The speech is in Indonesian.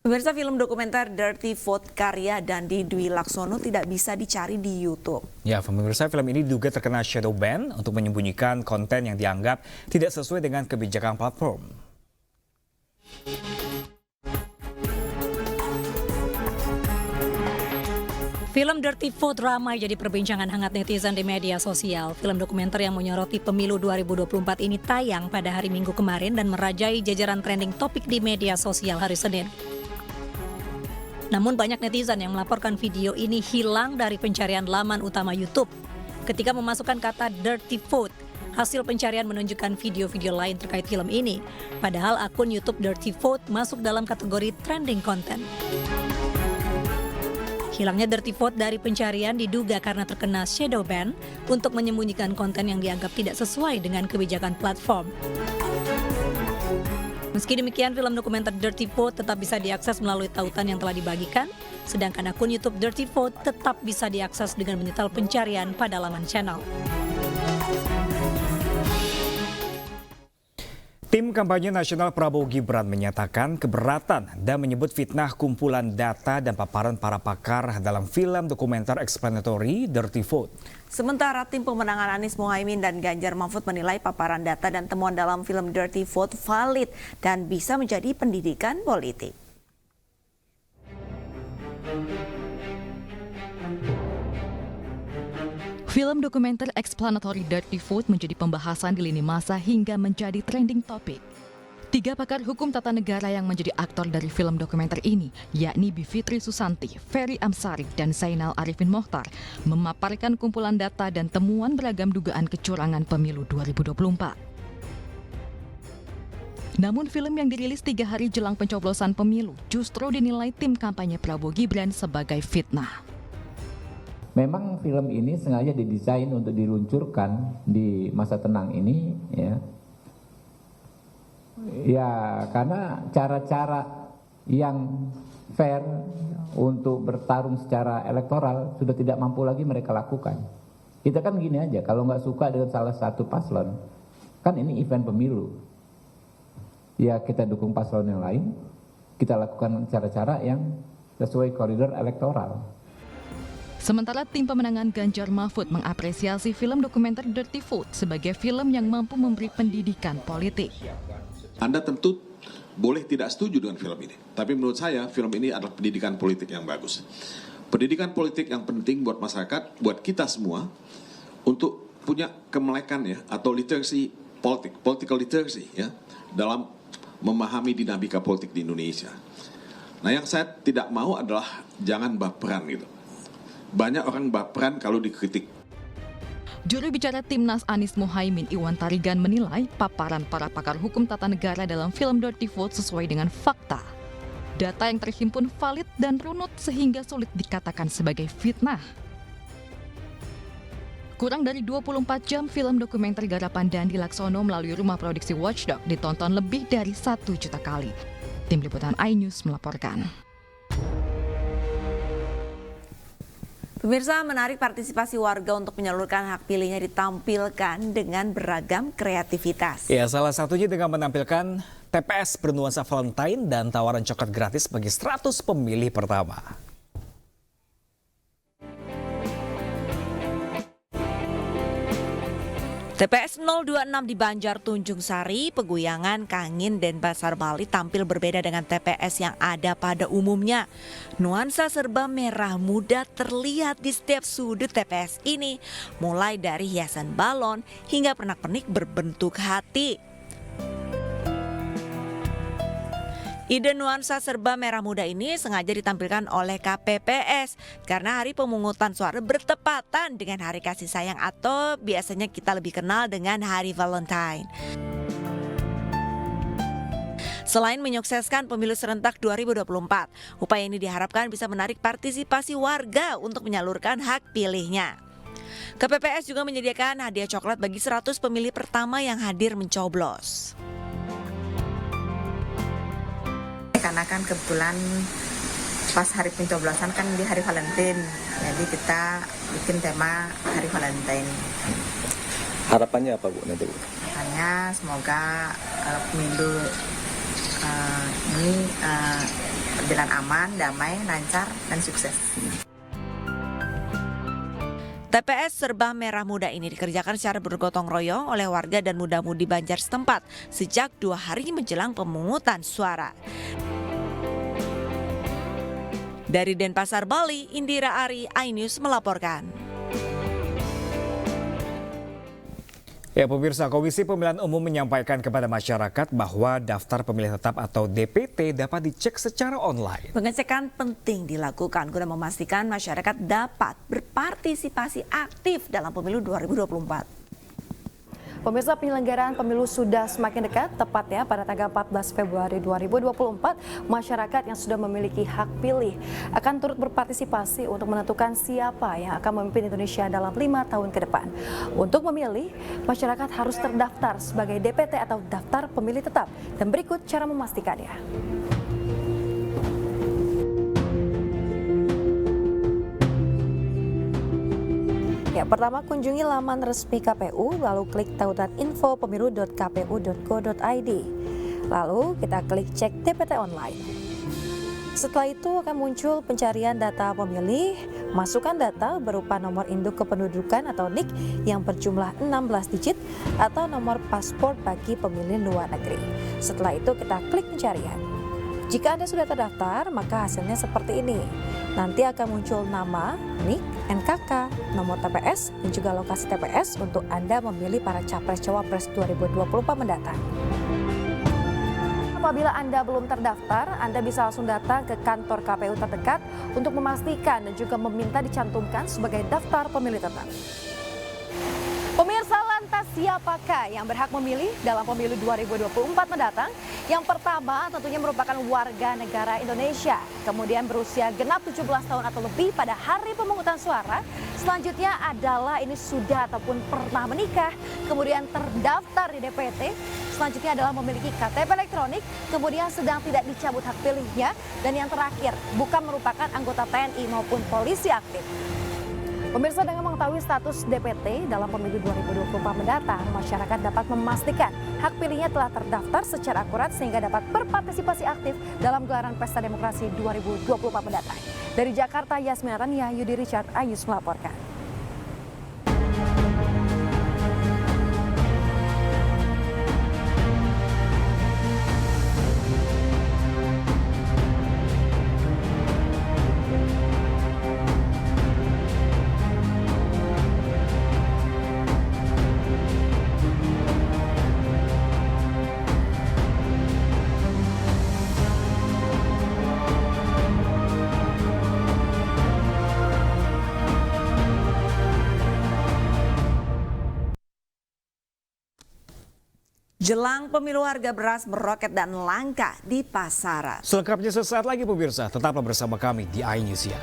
Pemirsa, film dokumenter Dirty Vote karya Dandi Dwi Laksono tidak bisa dicari di YouTube. Ya, pemirsa, film ini diduga terkena shadow ban untuk menyembunyikan konten yang dianggap tidak sesuai dengan kebijakan platform. Film Dirty Vote ramai jadi perbincangan hangat netizen di media sosial. Film dokumenter yang menyoroti pemilu 2024 ini tayang pada hari Minggu kemarin dan merajai jajaran trending topik di media sosial hari Senin. Namun banyak netizen yang melaporkan video ini hilang dari pencarian laman utama YouTube. Ketika memasukkan kata Dirty Vote, hasil pencarian menunjukkan video-video lain terkait film ini. Padahal akun YouTube Dirty Vote masuk dalam kategori trending content. Hilangnya Dirty Vote dari pencarian diduga karena terkena shadow ban untuk menyembunyikan konten yang dianggap tidak sesuai dengan kebijakan platform. Meski demikian, film dokumenter Dirty Vote tetap bisa diakses melalui tautan yang telah dibagikan, sedangkan akun YouTube Dirty Vote tetap bisa diakses dengan menyetel pencarian pada laman channel. Tim kampanye nasional Prabowo Gibran menyatakan keberatan dan menyebut fitnah kumpulan data dan paparan para pakar dalam film dokumenter explanatory Dirty Vote. Sementara tim pemenangan Anies Mohaimin dan Ganjar Mahfud menilai paparan data dan temuan dalam film Dirty Vote valid dan bisa menjadi pendidikan politik. Film dokumenter explanatory Dirty Vote menjadi pembahasan di lini masa hingga menjadi trending topik. 3 pakar hukum tata negara yang menjadi aktor dari film dokumenter ini, yakni Bivitri Susanti, Ferry Amsari, dan Zainal Arifin Mohtar, memaparkan kumpulan data dan temuan beragam dugaan kecurangan pemilu 2024. Namun film yang dirilis 3 hari jelang pencoblosan pemilu justru dinilai tim kampanye Prabowo Gibran sebagai fitnah. Memang film ini sengaja didesain untuk diluncurkan di masa tenang ini, ya karena cara-cara yang fair untuk bertarung secara elektoral sudah tidak mampu lagi mereka lakukan. Kita kan gini aja, kalau nggak suka dengan salah satu paslon, kan ini event pemilu, ya kita dukung paslon yang lain, kita lakukan cara-cara yang sesuai koridor elektoral. Sementara tim pemenangan Ganjar Mahfud mengapresiasi film dokumenter Dirty Vote sebagai film yang mampu memberi pendidikan politik. Anda tentu boleh tidak setuju dengan film ini, tapi menurut saya film ini adalah pendidikan politik yang bagus. Pendidikan politik yang penting buat masyarakat, buat kita semua, untuk punya kemelekan ya, atau literacy politik, political literacy ya, dalam memahami dinamika politik di Indonesia. Nah, yang saya tidak mau adalah jangan baperan gitu. Banyak orang baperan kalau dikritik. Juru bicara Timnas Anies Mohaimin Iwan Tarigan menilai paparan para pakar hukum tata negara dalam film Dirty Vote sesuai dengan fakta. Data yang terhimpun valid dan runut sehingga sulit dikatakan sebagai fitnah. Kurang dari 24 jam film dokumenter garapan Dandi Laksono melalui rumah produksi Watchdog ditonton lebih dari 1 juta kali. Tim Liputan iNews melaporkan. Pemirsa, menarik partisipasi warga untuk menyalurkan hak pilihnya ditampilkan dengan beragam kreativitas. Ya, salah satunya dengan menampilkan TPS bernuansa Valentine dan tawaran coklat gratis bagi 100 pemilih pertama. TPS 026 di Banjar Tunjung Sari, Peguyangan, Kangin, Denpasar, Bali tampil berbeda dengan TPS yang ada pada umumnya. Nuansa serba merah muda terlihat di setiap sudut TPS ini, mulai dari hiasan balon hingga pernak-pernik berbentuk hati. Ide nuansa serba merah muda ini sengaja ditampilkan oleh KPPS karena hari pemungutan suara bertepatan dengan hari kasih sayang atau biasanya kita lebih kenal dengan hari Valentine. Selain menyukseskan pemilu serentak 2024, upaya ini diharapkan bisa menarik partisipasi warga untuk menyalurkan hak pilihnya. KPPS juga menyediakan hadiah coklat bagi 100 pemilih pertama yang hadir mencoblos. Karena kan kebetulan pas hari pencoblosan kan di hari Valentine, jadi kita bikin tema hari Valentine. Harapannya apa Bu nanti Bu? Harapannya semoga pemilu ini berjalan aman, damai, lancar, dan sukses. TPS Serba Merah Muda ini dikerjakan secara bergotong royong oleh warga dan muda-mudi Banjar setempat sejak 2 hari menjelang pemungutan suara. Dari Denpasar, Bali, Indira Ari, iNews melaporkan. Ya pemirsa, Komisi Pemilihan Umum menyampaikan kepada masyarakat bahwa daftar pemilih tetap atau DPT dapat dicek secara online. Pengecekan penting dilakukan guna memastikan masyarakat dapat berpartisipasi aktif dalam pemilu 2024. Pemirsa, penyelenggaraan pemilu sudah semakin dekat, tepatnya pada tanggal 14 Februari 2024, masyarakat yang sudah memiliki hak pilih akan turut berpartisipasi untuk menentukan siapa yang akan memimpin Indonesia dalam 5 tahun ke depan. Untuk memilih, masyarakat harus terdaftar sebagai DPT atau daftar pemilih tetap, dan berikut cara memastikannya. Ya, pertama kunjungi laman resmi KPU, lalu klik tautan info pemilu.kpu.go.id. Lalu kita klik cek DPT online. Setelah itu akan muncul pencarian data pemilih, masukkan data berupa nomor induk kependudukan atau NIK yang berjumlah 16 digit atau nomor paspor bagi pemilih luar negeri. Setelah itu kita klik pencarian. Jika Anda sudah terdaftar, maka hasilnya seperti ini. Nanti akan muncul nama, NIK, NKK, nomor TPS, dan juga lokasi TPS untuk Anda memilih para Capres-Cawapres 2024 mendatang. Apabila Anda belum terdaftar, Anda bisa langsung datang ke kantor KPU terdekat untuk memastikan dan juga meminta dicantumkan sebagai daftar pemilih tetap. Pemirsa, lantas siapakah yang berhak memilih dalam pemilu 2024 mendatang? Yang pertama tentunya merupakan warga negara Indonesia, kemudian berusia genap 17 tahun atau lebih pada hari pemungutan suara. Selanjutnya adalah ini sudah ataupun pernah menikah, kemudian terdaftar di DPT. Selanjutnya adalah memiliki KTP elektronik, kemudian sedang tidak dicabut hak pilihnya. Dan yang terakhir, bukan merupakan anggota TNI maupun polisi aktif. Pemirsa, dengan mengetahui status DPT dalam pemilu 2024 mendatang, masyarakat dapat memastikan hak pilihnya telah terdaftar secara akurat sehingga dapat berpartisipasi aktif dalam gelaran Pesta Demokrasi 2024 mendatang. Dari Jakarta, Yasmin Arania, Yudi Richard, iNews melaporkan. Jelang pemilu, harga beras meroket dan langka di pasaran. Selengkapnya sesaat lagi pemirsa, tetaplah bersama kami di iNews ya.